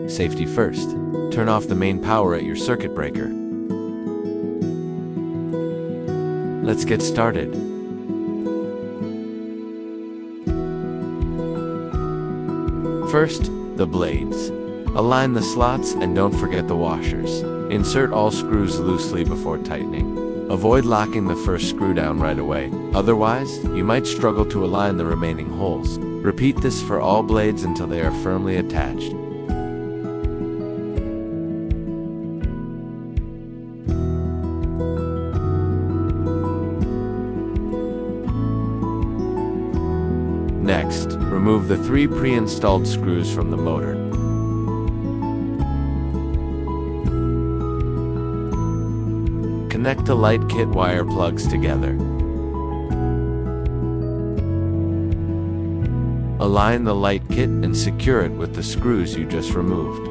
Safety first. Turn off the main power at your circuit breaker. Let's get started. First, the blades. Align the slots and don't forget the washers. Insert all screws loosely before tightening. Avoid locking the first screw down right away, otherwise, you might struggle to align the remaining holes. Repeat this for all blades until they are firmly attached. Next, remove the 3 pre-installed screws from the motor. Connect the light kit wire plugs together. Align the light kit and secure it with the screws you just removed.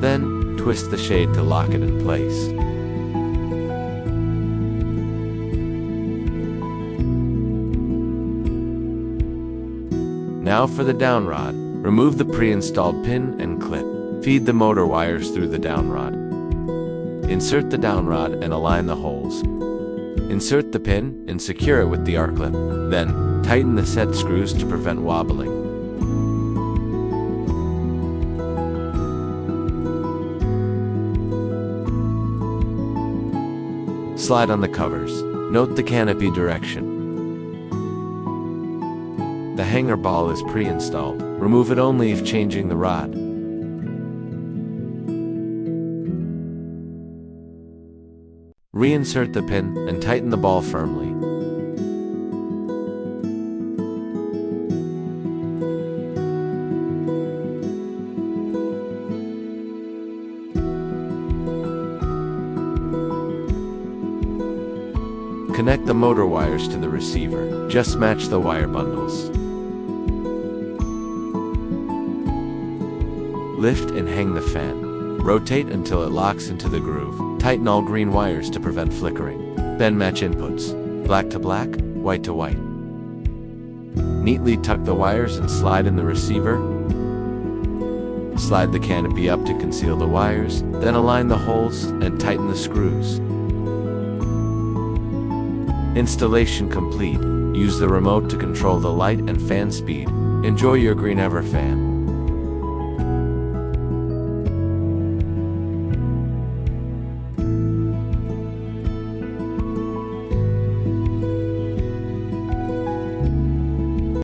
Then, twist the shade to lock it in place. Now for the downrod. Remove the pre-installed pin and clip. Feed the motor wires through the downrod. Insert the downrod and align the holes. Insert the pin and secure it with the R-clip. Then, tighten the set screws to prevent wobbling. Slide on the covers. Note the canopy direction. The hanger ball is pre-installed. Remove it only if changing the rod. Reinsert the pin and tighten the ball firmly. Connect the motor wires to the receiver. Just match the wire bundles. Lift and hang the fan. Rotate until it locks into the groove. Tighten all green wires to prevent flickering. Then match inputs. Black to black, white to white. Neatly tuck the wires and slide in the receiver. Slide the canopy up to conceal the wires. Then align the holes and tighten the screws. Installation complete. Use the remote to control the light and fan speed. Enjoy your Green Ever fan.